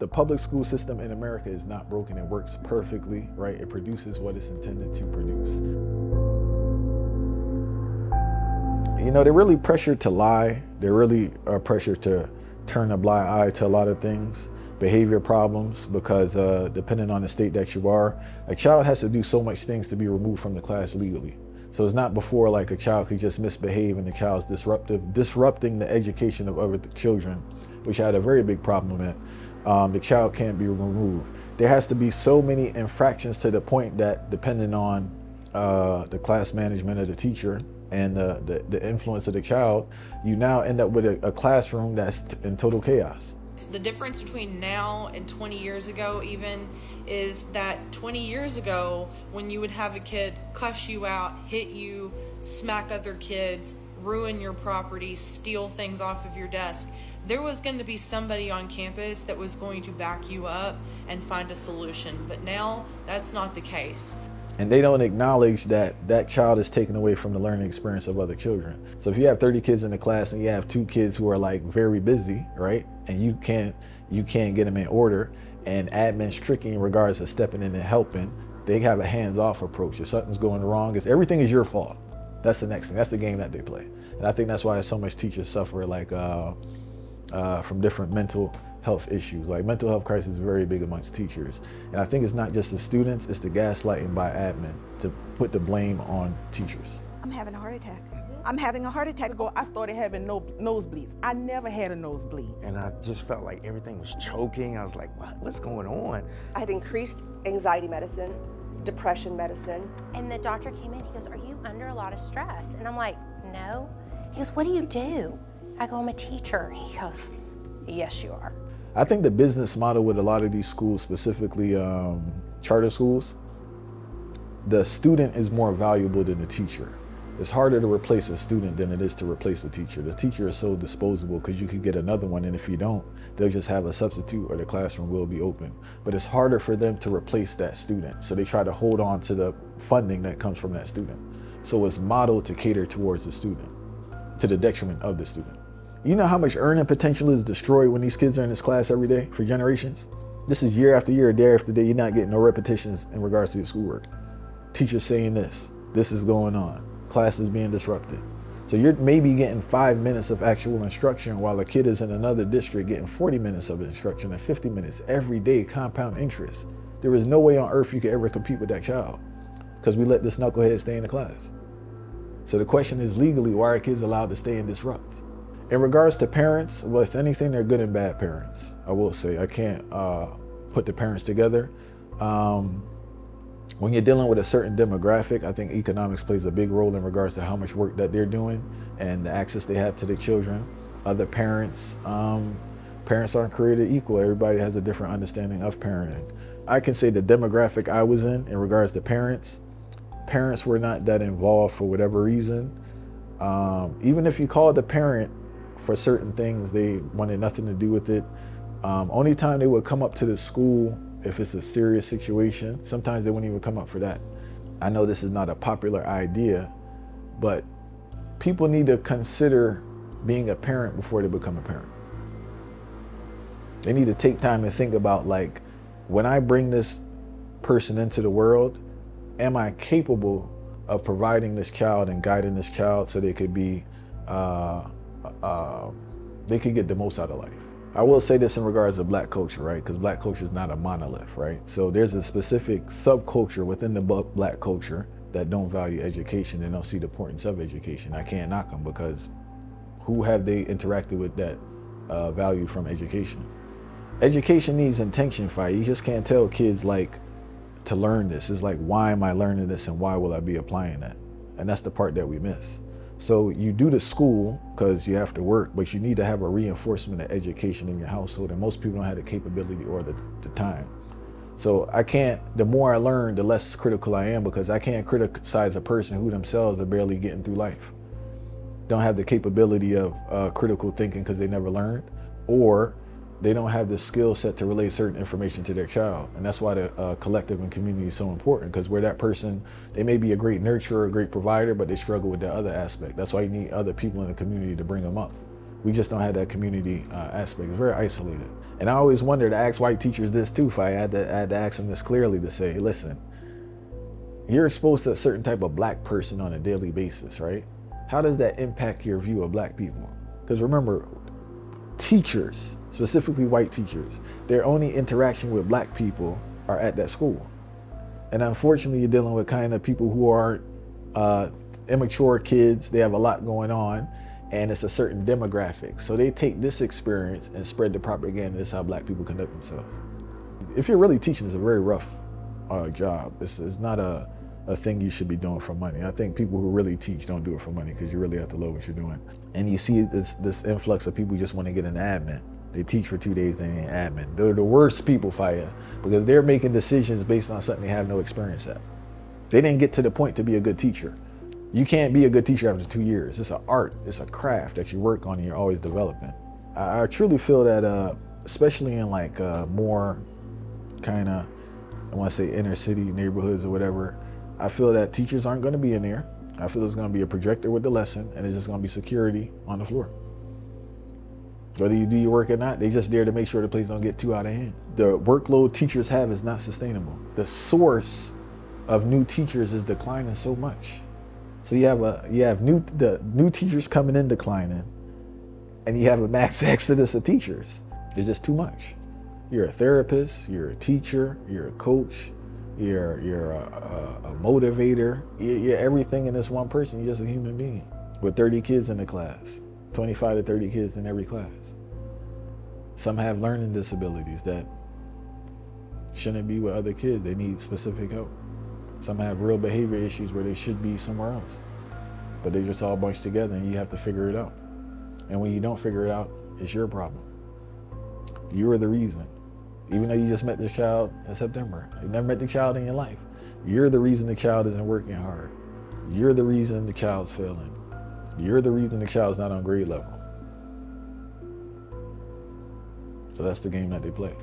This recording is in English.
The public school system in America is not broken. It works perfectly, right? It produces what it's intended to produce. You know, they're really pressured to lie. They really are pressured to turn a blind eye to a lot of things, behavior problems, because depending on the state that you are, a child has to do so much things to be removed from the class legally. So it's not before like a child could just misbehave and the child's disrupting the education of other children, which I had a very big problem with. The child can't be removed. There has to be so many infractions to the point that, depending on the class management of the teacher and the influence of the child, you now end up with a classroom that's in total chaos. The difference between now and 20 years ago even is that 20 years ago, when you would have a kid cuss you out, hit you, smack other kids, ruin your property, steal things off of your desk, there was going to be somebody on campus that was going to back you up and find a solution. But now that's not the case. And they don't acknowledge that that child is taken away from the learning experience of other children. So if you have 30 kids in the class and you have 2 kids who are like very busy, right? And you can't get them in order, and admin's tricky in regards to stepping in and helping, they have a hands-off approach. If something's going wrong, everything is your fault. That's the next thing. That's the game that they play. And I think that's why so much teachers suffer like from different mental health issues. Like mental health crisis is very big amongst teachers. And I think it's not just the students, it's the gaslighting by admin to put the blame on teachers. I'm having a heart attack. I'm having a heart attack. I started having nosebleeds. I never had a nosebleed. And I just felt like everything was choking. I was like, what's going on? I had increased anxiety medicine, depression medicine. And the doctor came in, he goes, "Are you under a lot of stress?" And I'm like, "No." He goes, "What do you do?" I go, "I'm a teacher." He goes, "Yes, you are." I think the business model with a lot of these schools, specifically charter schools, the student is more valuable than the teacher. It's harder to replace a student than it is to replace a teacher. The teacher is so disposable because you could get another one, and if you don't, they'll just have a substitute or the classroom will be open. But it's harder for them to replace that student. So they try to hold on to the funding that comes from that student. So it's modeled to cater towards the student, to the detriment of the student. You know how much earning potential is destroyed when these kids are in this class every day for generations? This is year after year, day after day. You're not getting no repetitions in regards to your schoolwork. Teachers saying this is going on. Class is being disrupted. So you're maybe getting 5 minutes of actual instruction while a kid is in another district getting 40 minutes of instruction and 50 minutes every day, compound interest. There is no way on earth you could ever compete with that child because we let this knucklehead stay in the class. So the question is, legally, why are kids allowed to stay and disrupt? In regards to parents, well, if anything, they're good and bad parents. I will say, I can't put the parents together. When you're dealing with a certain demographic, I think economics plays a big role in regards to how much work that they're doing and the access they have to the children. Other parents, parents aren't created equal. Everybody has a different understanding of parenting. I can say the demographic I was in regards to parents were not that involved for whatever reason. Even if you called the parent for certain things, they wanted nothing to do with it. Only time they would come up to the school if it's a serious situation. Sometimes they wouldn't even come up for that. I know this is not a popular idea, but people need to consider being a parent before they become a parent. They need to take time and think about, like, when I bring this person into the world, am I capable of providing this child and guiding this child so they could be, they could get the most out of life. I will say this in regards to Black culture, right? Because Black culture is not a monolith, right? So there's a specific subculture within the Black culture that don't value education and don't see the importance of education. I can't knock them because who have they interacted with that value from education? Education needs intention, fight. You just can't tell kids like to learn this. It's like, why am I learning this and why will I be applying that? And that's the part that we miss. So you do the school because you have to work, but you need to have a reinforcement of education in your household, and most people don't have the capability or the time. So the more I learn, the less critical I am, because I can't criticize a person who themselves are barely getting through life. Don't have the capability of critical thinking because they never learned, or they don't have the skill set to relay certain information to their child. And that's why the collective and community is so important, because where that person, they may be a great nurturer, a great provider, but they struggle with that other aspect. That's why you need other people in the community to bring them up. We just don't have that community aspect. It's very isolated. And I always wondered, I asked white teachers this too, if I had to ask them this clearly, to say, listen, you're exposed to a certain type of black person on a daily basis, right? How does that impact your view of black people? Because remember, teachers, specifically white teachers, their only interaction with black people are at that school. And unfortunately, you're dealing with kind of people who are immature kids. They have a lot going on, and it's a certain demographic. So they take this experience and spread the propaganda. This is how black people conduct themselves. If you're really teaching, it's a very rough job. It's not a thing you should be doing for money. I think people who really teach don't do it for money, because you really have to love what you're doing. And you see this influx of people who just want to get an admin. They teach for 2 days, they ain't admin. They're the worst people, Fire, because they're making decisions based on something they have no experience at. They didn't get to the point to be a good teacher. You can't be a good teacher after 2 years. It's an art, it's a craft that you work on and you're always developing. I truly feel that, especially in like more kind of, I want to say inner city neighborhoods or whatever, I feel that teachers aren't going to be in there. I feel there's going to be a projector with the lesson, and it's just going to be security on the floor. Whether you do your work or not, they just there to make sure the place don't get too out of hand. The workload teachers have is not sustainable. The source of new teachers is declining so much. So you have new teachers coming in declining, and you have a max exodus of teachers. It's just too much. You're a therapist, you're a teacher, you're a coach, you're a motivator. You're everything in this one person. You're just a human being with 30 kids in the class, 25 to 30 kids in every class. Some have learning disabilities that shouldn't be with other kids. They need specific help. Some have real behavior issues where they should be somewhere else, but they're just all bunched together, and you have to figure it out. And when you don't figure it out, it's your problem. You're the reason. Even though you just met this child in September, you never met the child in your life. You're the reason the child isn't working hard. You're the reason the child's failing. You're the reason the child's not on grade level. So that's the game that they play.